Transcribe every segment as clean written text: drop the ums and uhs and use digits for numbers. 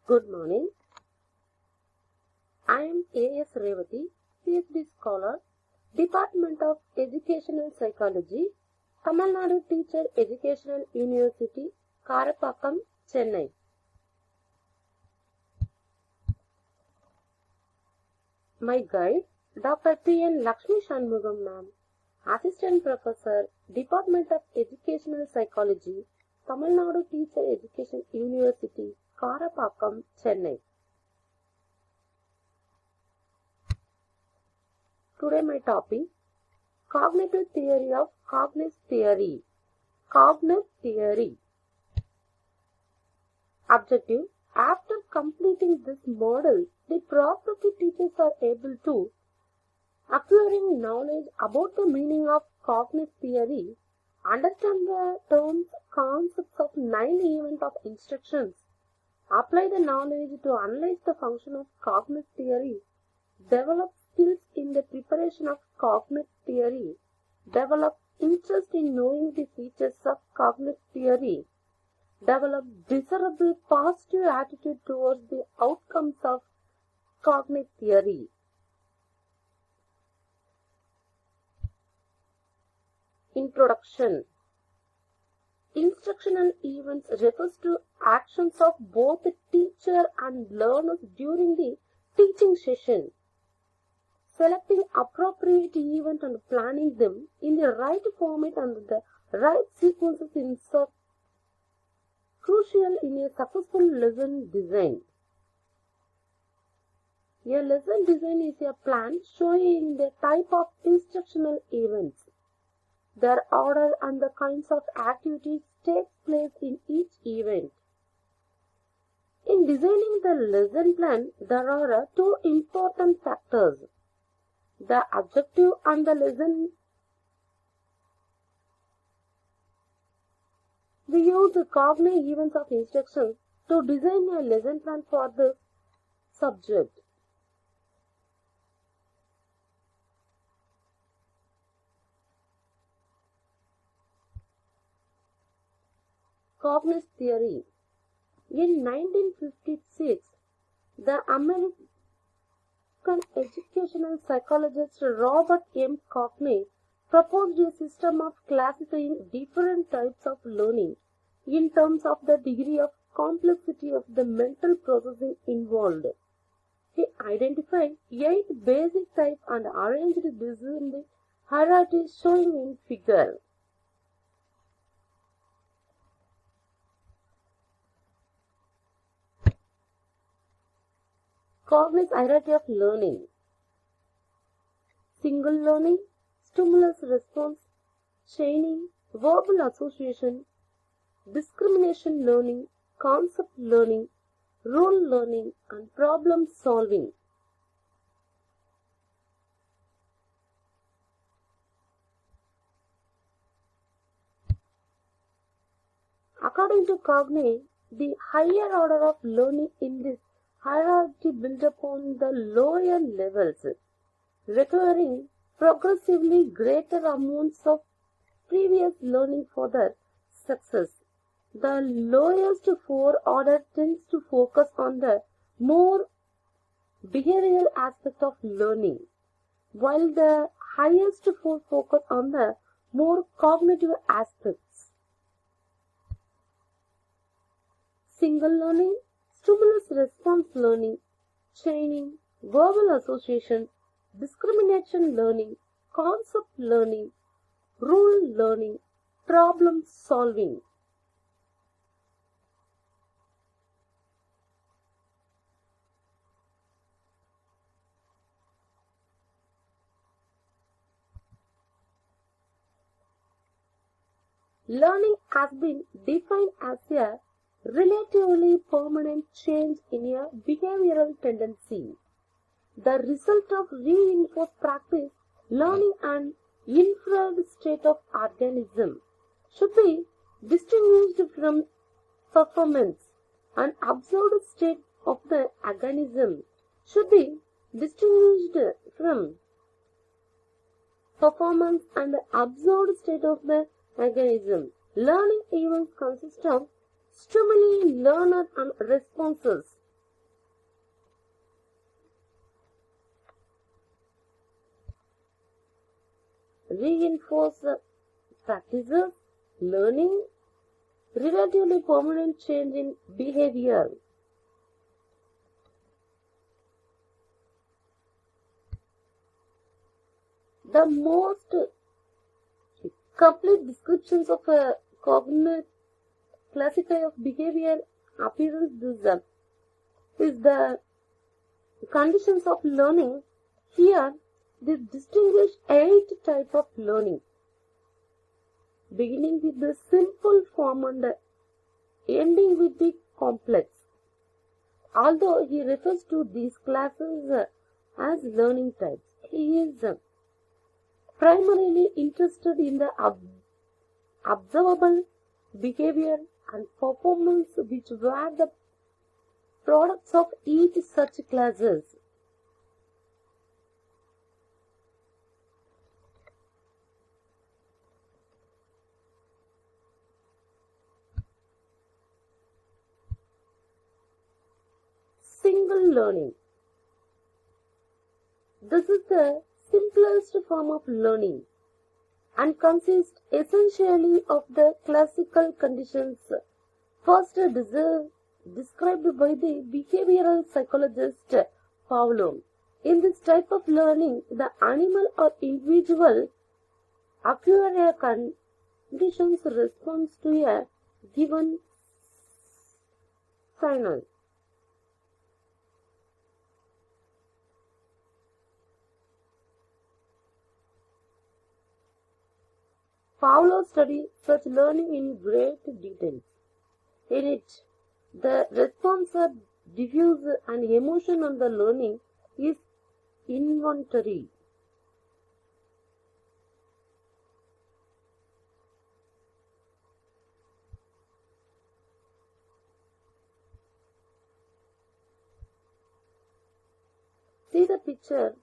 Good morning. I am A.S. Revati, PhD Scholar, Department of Educational Psychology, Tamil Nadu Teacher Educational University, Karapakkam, Chennai. My guide, Dr. P.N. Lakshmi Shanmugam Ma'am, Assistant Professor, Department of Educational Psychology, Tamil Nadu Teacher Education University, Karapakkam, Chennai. Today my topic, Cognitive Theory of Cognitive Theory. Cognitive Theory. Objective, after completing this model, the prospective teachers are able to acquiring knowledge about the meaning of cognitive theory, understand the terms, concepts of 9 events of instructions, apply the knowledge to analyze the function of cognitive theory, develop skills in the preparation of cognitive theory, develop interest in knowing the features of cognitive theory, develop desirable positive attitude towards the outcomes of cognitive theory. Introduction. Instructional events refers to actions of both the teacher and learners during the teaching session. Selecting appropriate event and planning them in the right format and the right sequences is crucial in a successful lesson design. A lesson design is a plan showing the type of instructional events, their order and the kinds of activities takes place in each event. In designing the lesson plan, there are two important factors: the objective and the lesson. We use the cognitive events of instruction to design a lesson plan for the subject. Cognitive theory. In 1956, the American educational psychologist Robert M. Gagne proposed a system of classifying different types of learning in terms of the degree of complexity of the mental processing involved. He identified 8 basic types and arranged this in the hierarchy shown in figure. Cognitive hierarchy of learning. Single learning, stimulus response, chaining, verbal association, discrimination learning, concept learning, rule learning, and problem solving. According to Gagne, the higher order of learning in this hierarchy built upon the lower levels, requiring progressively greater amounts of previous learning for their success. The lowest 4 order tends to focus on the more behavioral aspect of learning, while the highest 4 focus on the more cognitive aspects. Single learning, stimulus response learning, chaining, verbal association, discrimination learning, concept learning, rule learning, problem solving. Learning has been defined as a relatively permanent change in a behavioral tendency, the result of reinforced practice, learning, and inferred state of organism, should be distinguished from performance. An observed state of the organism should be distinguished from performance and the observed state of the organism. Learning events consist of stimuli, learner, and responses. reinforce practices, learning, relatively permanent change in behavior. The most complete descriptions of a cognitive classifier of behavior appearance is the conditions of learning. Here, they distinguish 8 types of learning, beginning with the simple form and ending with the complex. Although he refers to these classes as learning types, he is primarily interested in the observable behavior and performance which were the products of each such classes. Single learning. This is the simplest form of learning and consists essentially of the classical conditions first described by the behavioral psychologist Pavlov. In this type of learning, the animal or individual acquire a conditions response to a given signal. Pavlov studied such learning in great detail. In it, the response are diffuse and emotion on the learning is involuntary. See the picture.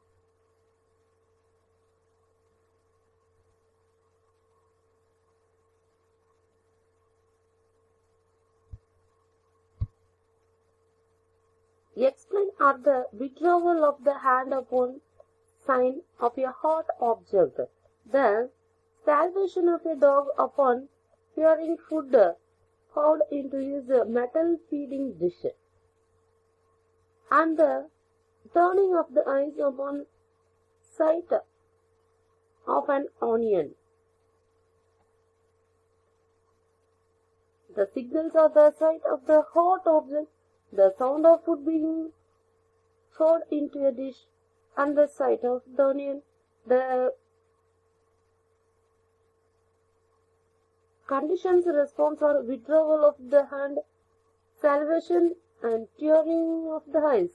Explain are the withdrawal of the hand upon sign of a hot object, the salvation of a dog upon hearing food poured into his metal feeding dish, and the turning of the eyes upon sight of an onion. The signals are the sight of the hot object, the sound of food being poured into a dish, and the sight of the onion. The conditions response are withdrawal of the hand, salvation, and tearing of the eyes.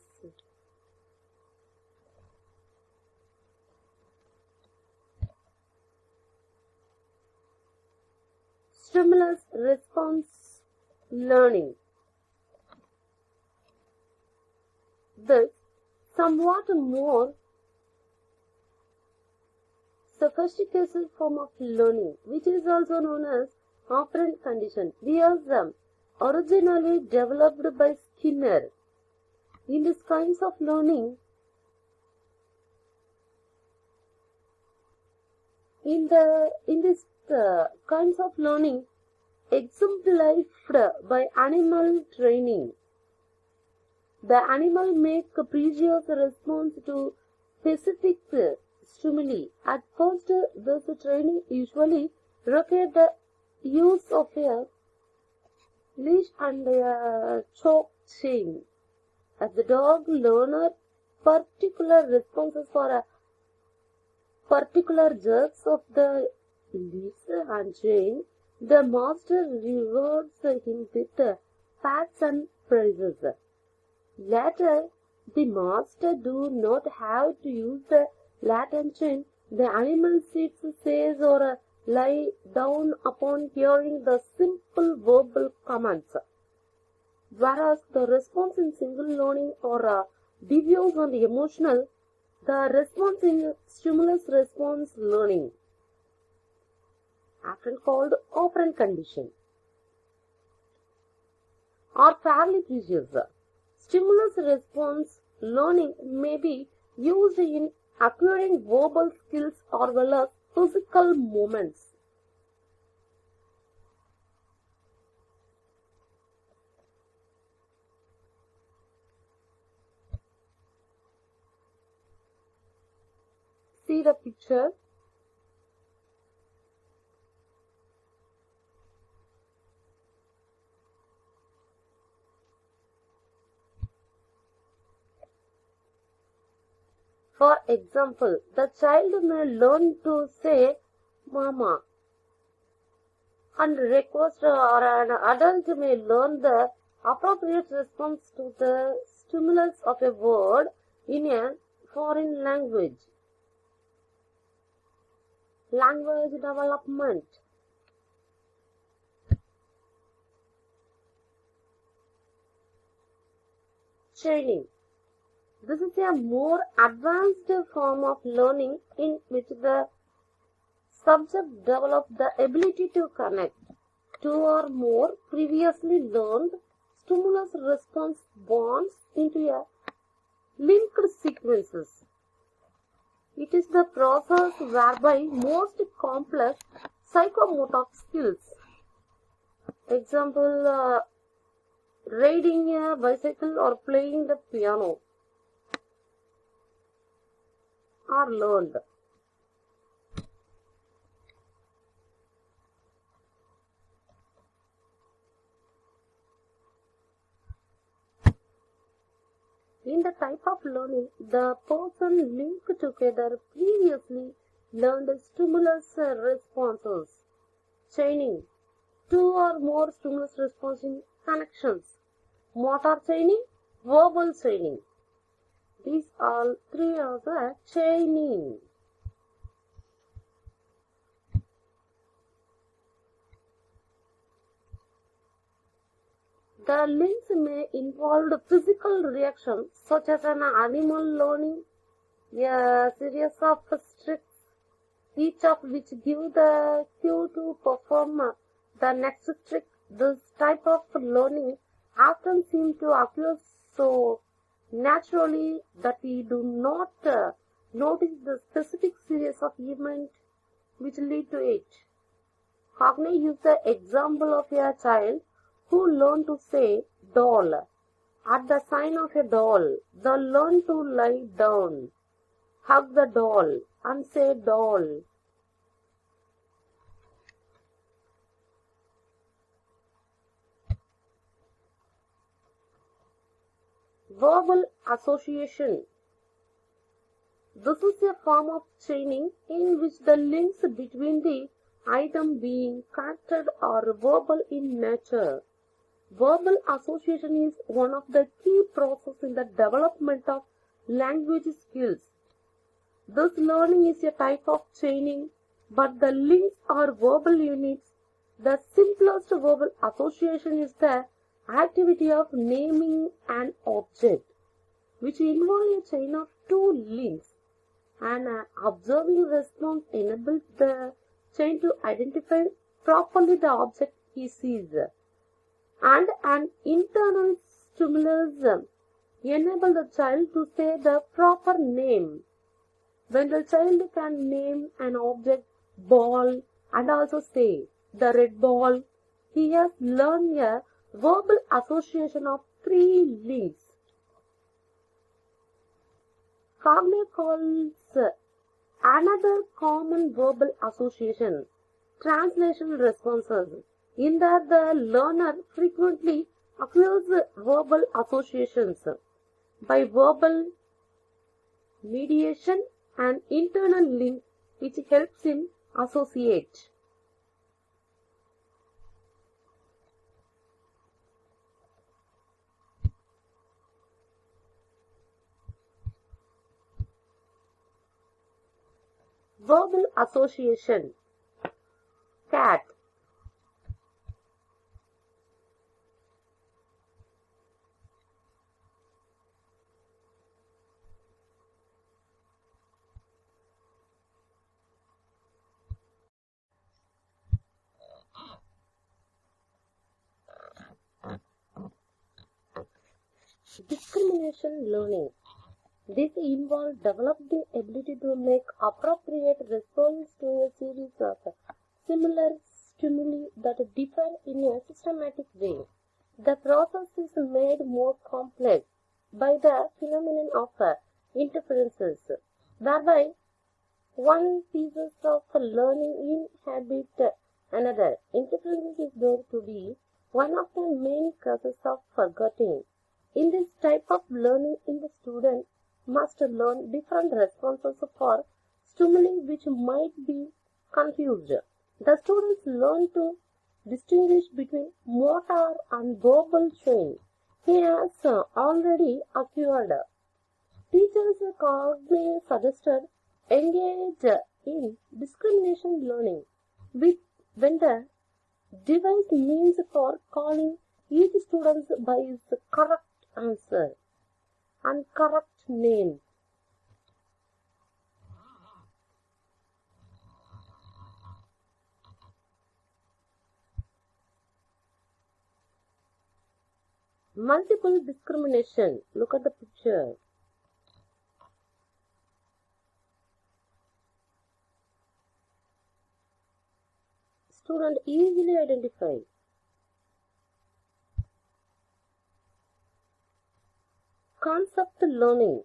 Stimulus response learning. This somewhat more sophisticated form of learning, which is also known as operant condition, was originally developed by Skinner. In this kinds of learning, exemplified by animal training. The animal make a previous response to specific stimuli. At first, this training usually required the use of a leash and a choke chain. As the dog learned particular responses for a particular jerks of the leash and chain, the master rewards him with pats and prizes. Later, the master do not have to use the Latin chain. The animal sits, says, or lie down upon hearing the simple verbal commands. Whereas the response in single learning or diffuse and emotional, the response in stimulus response learning, often called operant condition, are fairly precious. Stimulus response learning may be used in acquiring verbal skills as well as physical movements. See the picture. For example, the child may learn to say mama and request, or an adult may learn the appropriate response to the stimulus of a word in a foreign language. Language development. Training. This is a more advanced form of learning in which the subject develops the ability to connect two or more previously learned stimulus-response bonds into a linked sequences. It is the process whereby most complex psychomotor skills, example, riding a bicycle or playing the piano, are learned. In the type of learning, the person linked together previously learned stimulus responses. Chaining. Two or more stimulus response connections. Motor chaining, verbal chaining. These all three are the chaining. The links may involve physical reactions such as an animal learning a series of tricks, each of which give the cue to perform the next trick. This type of learning often seems to occur so naturally that we do not notice the specific series of events which lead to it. Gagne used the example of a child who learned to say doll. At the sign of a doll, they learn to lie down, hug the doll, and say doll. Verbal association. This is a form of chaining in which the links between the item being connected are verbal in nature. Verbal association is one of the key processes in the development of language skills. This learning is a type of chaining, but the links are verbal units. The simplest verbal association is the activity of naming an object, which involves a chain of two links. An observing response enables the chain to identify properly the object he sees, and an internal stimulus enables the child to say the proper name. When the child can name an object ball and also say the red ball, he has learned a verbal association of three links. Gagne calls another common verbal association translation responses, in that the learner frequently acquires verbal associations by verbal mediation and internal link which helps him associate. Verbal association. Cat. Discrimination learning. This involves developing the ability to make appropriate response to a series of similar stimuli that differ in a systematic way. The process is made more complex by the phenomenon of interferences, whereby one pieces of learning inhabit another. Interference is known to be one of the main causes of forgetting. In this type of learning, the student must learn different responses for stimuli which might be confused. The students learn to distinguish between motor and verbal chain he has already acquired. Teachers Gagne suggested engage in discrimination learning with when the device means for calling each student by his correct answer and correct name. Multiple discrimination. Look at the picture. Student easily identify. Concept learning.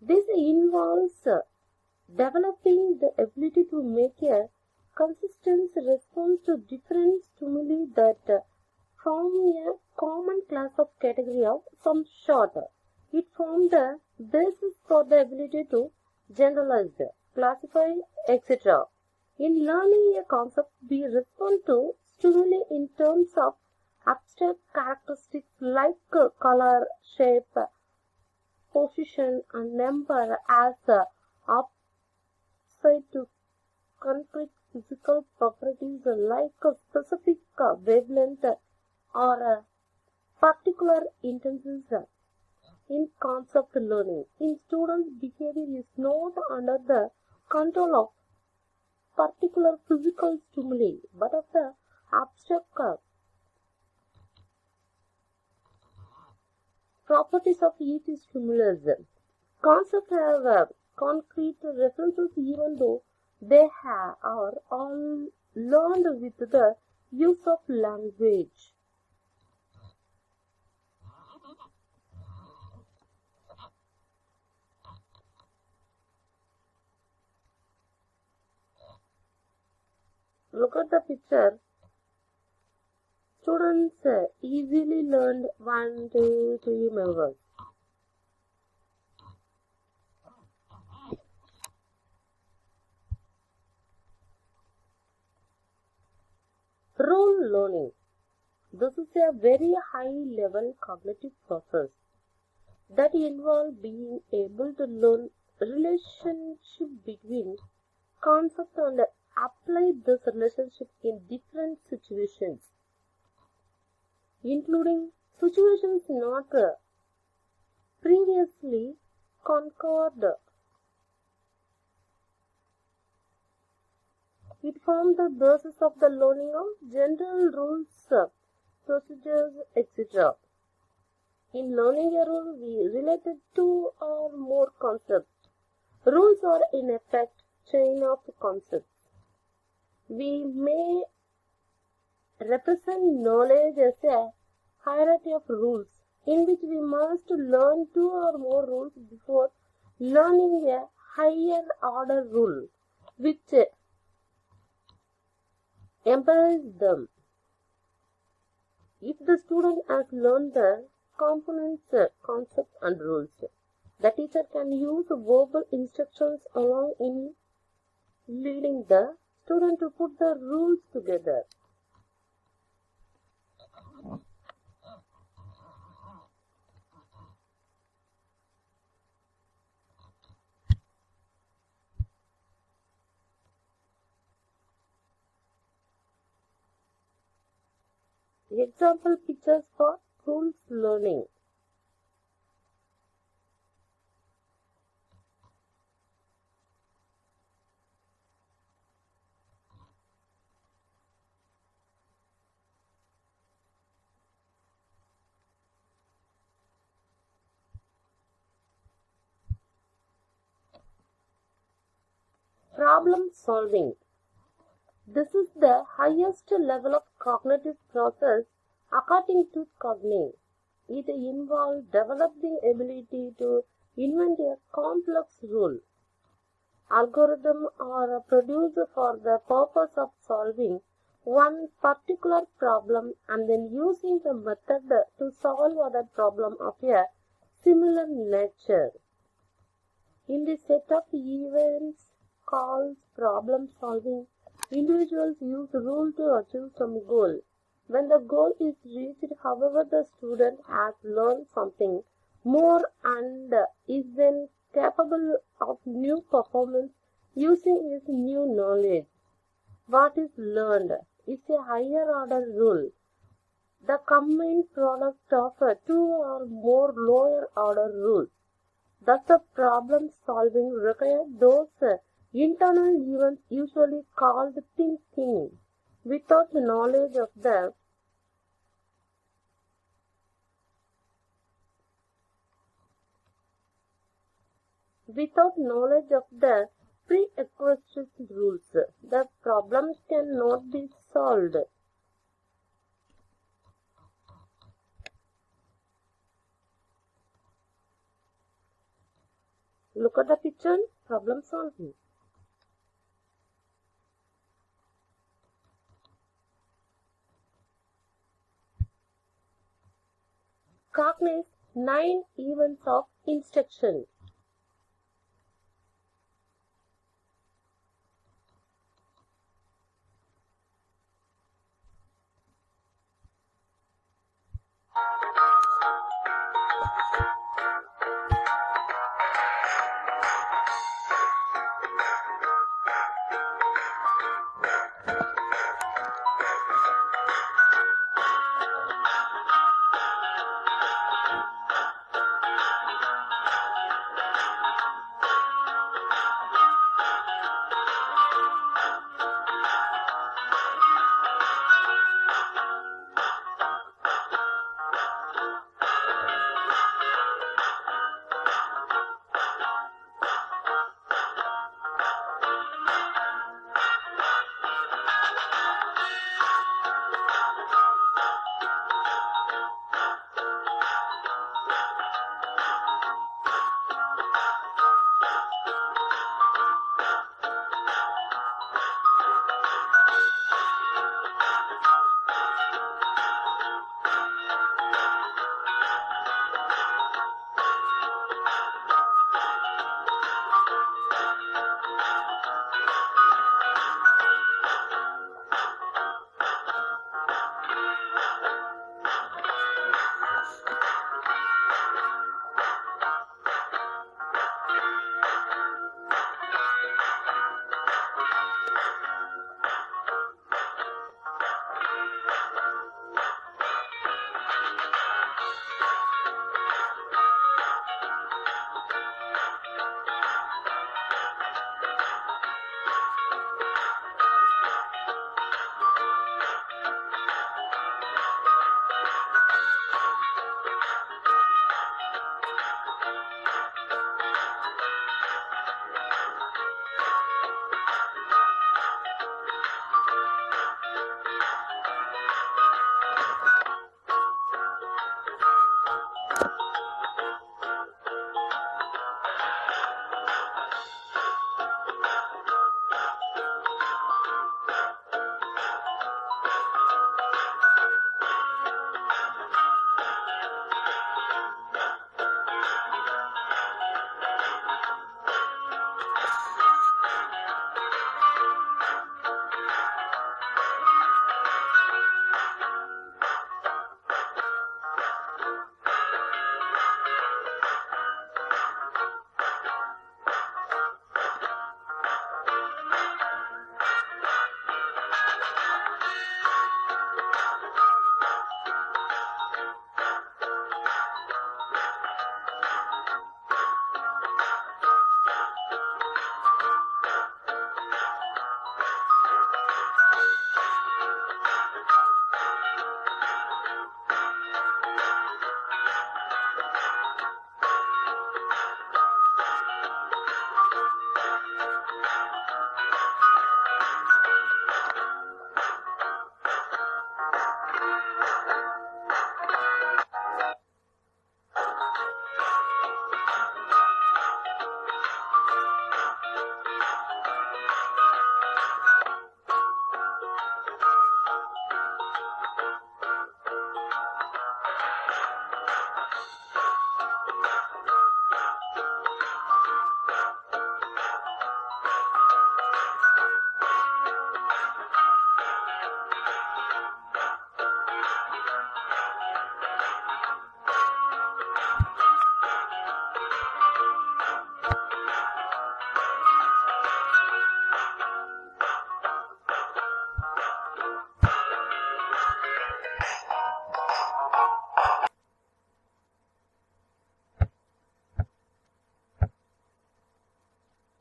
This involves developing the ability to make a consistent response to different stimuli that form a common class of category of some sort. It forms the basis for the ability to generalize, classify, etc. In learning a concept, we respond to stimuli in terms of abstract characteristics like color, shape, position, and number as upside to concrete physical properties like a specific wavelength or a particular intensity. In concept learning, in students' behavior is not under the control of particular physical stimuli, but of the abstract properties of each stimulus. Concepts have concrete references even though they are all learned with the use of language. Look at the picture. Students easily learned 1, 2, 3 members. Role learning. This is a very high level cognitive process that involves being able to learn relationship between concepts and apply this relationship in different situations, including situations not previously conquered. It forms the basis of the learning of general rules, procedures, etc. In learning a rule, we related two or more concepts. Rules are in effect chain of concepts. We may represent knowledge as a hierarchy of rules in which we must learn two or more rules before learning a higher order rule which embodies them. If the student has learned the components, concepts and rules, the teacher can use verbal instructions along in leading the student to put the rules together. Example pictures for rules learning. Problem solving. This is the highest level of cognitive process according to Gagne. It involves developing ability to invent a complex rule. Algorithms are produced for the purpose of solving one particular problem and then using the method to solve other problem of a similar nature. In the set of events called problem solving, individuals use rule to achieve some goal. When the goal is reached, however, the student has learned something more and is then capable of new performance using his new knowledge. What is learned is a higher order rule, the combined product of two or more lower order rules. Thus, the problem solving requires those internal events usually called thinking. Without knowledge of the prerequisite rules, the problems cannot be solved. Look at the picture, problem solving. Cognize 9 events of instruction.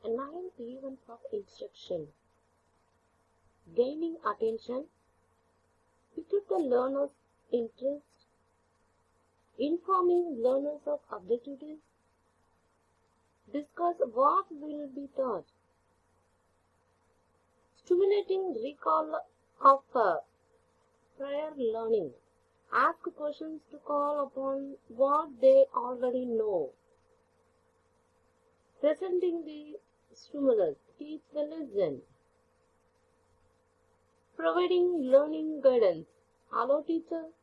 9 events of instruction. Gaining attention, pick up the learner's interest, informing learners of objectives, discuss what will be taught, stimulating recall of prior learning, ask questions to call upon what they already know, presenting the stimulus, teach the lesson, providing learning guidance, allow teachers,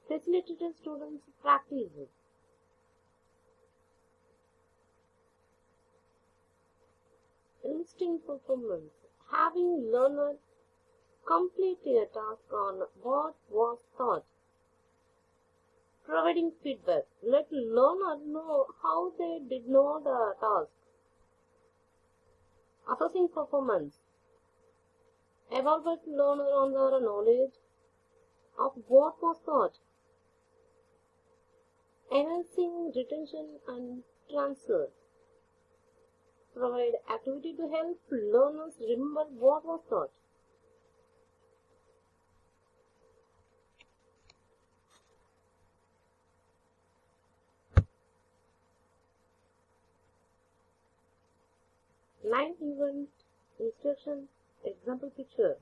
facilitated students practice. Listing performance, having learners complete a task on what was taught, providing feedback, let learners know how they did know the task, assessing performance, evaluate learner on their knowledge of what was taught, enhancing retention and transfer, provide activity to help learners remember what was taught. Line event instruction example picture.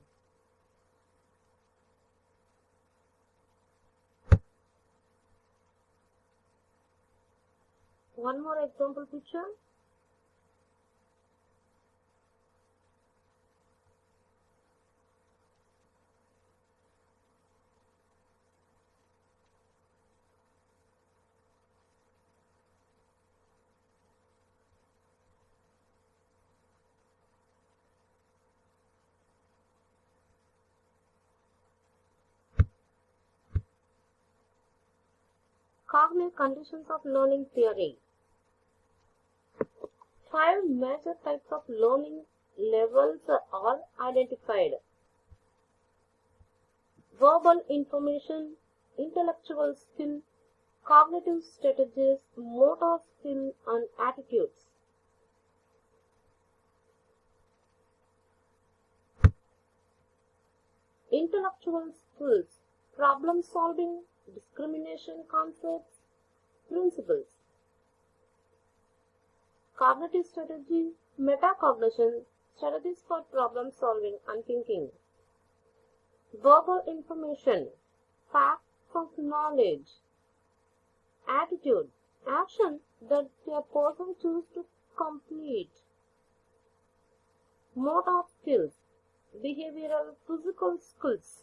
One more example picture. Gagne conditions of learning theory. 5 major types of learning levels are identified. Verbal information, intellectual skill, cognitive strategies, motor skill, and attitudes. Intellectual skills, problem solving, discrimination concepts, principles. Cognitive strategy, metacognition, strategies for problem solving and thinking. Verbal information, facts of knowledge. Attitude, action that a person chooses to complete. Motor skills, behavioral physical skills.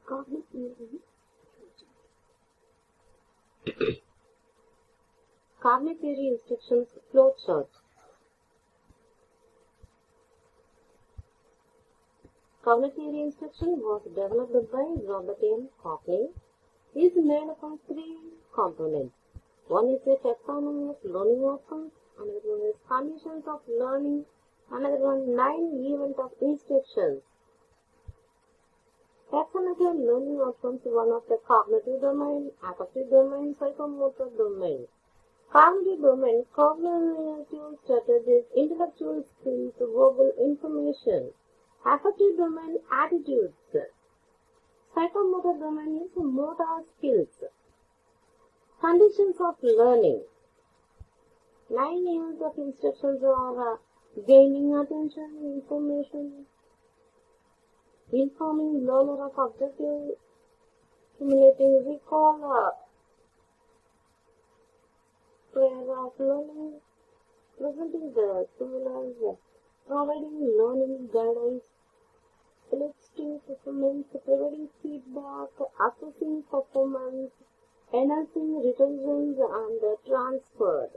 Gagne theory. Gagne theory instructions flowchart. Gagne theory instruction was developed by Robert M. Gagne. It is made up of three components. One is a taxonomy of learning outcomes, another one is conditions of learning, another one 9 events of instructions. Taxonomy of learning outcomes is one of the cognitive domain, affective domain, psychomotor domain. Cognitive domain, cognitive strategies, intellectual skills, verbal information. Affective domain, attitudes. Psychomotor domain is motor skills. Conditions of learning. 9 events of instructions are gaining attention, information, informing learner of objective, stimulating recall, prayer of learning, presenting the stimulus, providing learning guidance, eliciting performance, providing feedback, assessing performance, enhancing retention and transfer.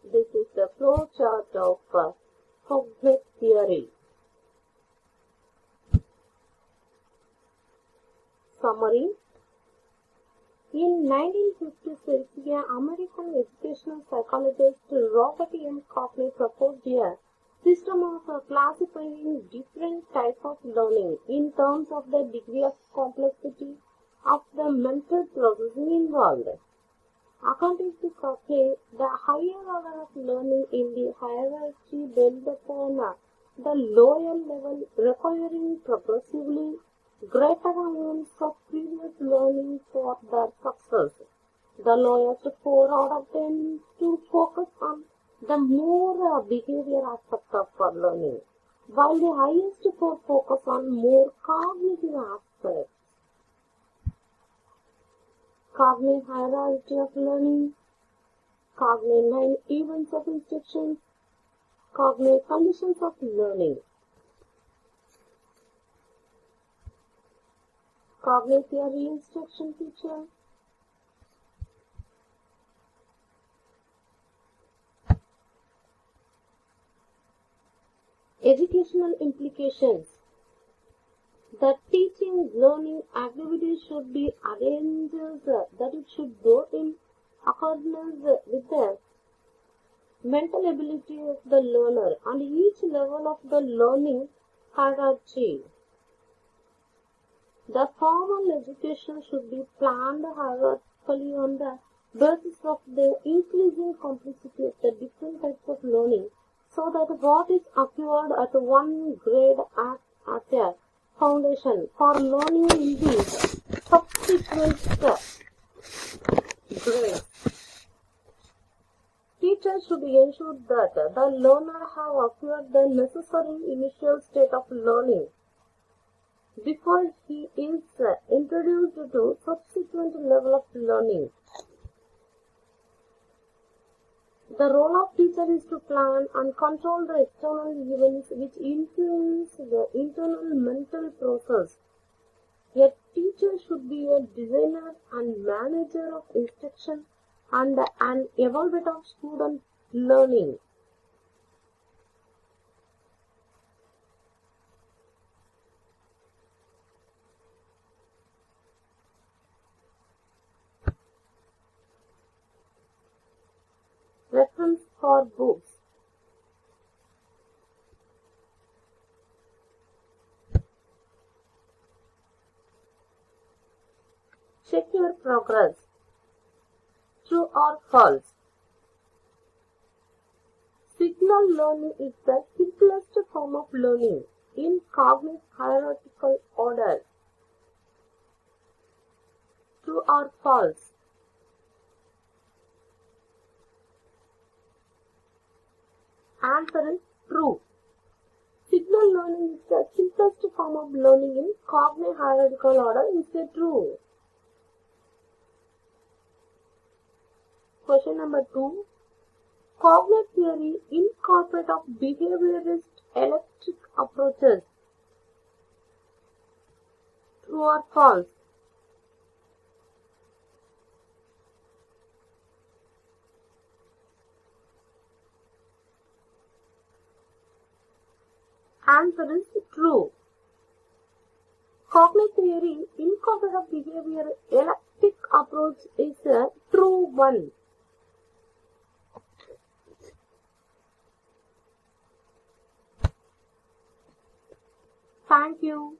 This is the flow chart of cognitive theory. Summary. In 1956, an American educational psychologist Robert M. Gagne proposed a system of classifying different types of learning in terms of the degree of complexity of the mental processing involved. According to Gagne, the higher order of learning in the hierarchy built upon the lower level, requiring progressively greater amounts of previous learning for their success. The lowest 4 out of 10 to focus on the more behavior aspect of learning, while the highest 4 focus on more cognitive aspects. Gagne hierarchy of learning, Gagne 9 events of instructions, Gagne conditions of learning. Gagne theory instruction feature. Educational implications. The teaching learning activity should be arranged that it should go in accordance with the mental ability of the learner and each level of the learning hierarchy. The formal education should be planned hierarchically on the basis of the increasing complexity of the different types of learning, so that what is acquired at one grade acts as a foundation for learning in the subsequent grades. Teachers should ensure that the learner have acquired the necessary initial state of learning before he is introduced to subsequent level of learning. The role of teacher is to plan and control the external events which influence the internal mental process. A teacher should be a designer and manager of instruction and an evaluator of student learning. Reference for books. Check your progress. True or false? Signal learning is the simplest form of learning in cognitive hierarchical order. True or false? Answer is true. Signal form of learning in Gagne hierarchical order is true. Question number 2. Gagne theory incorporates of behaviorist electric approaches. True or false? Answer is true. Gagne theory incorporates of behavior electric approach is a true one. Thank you.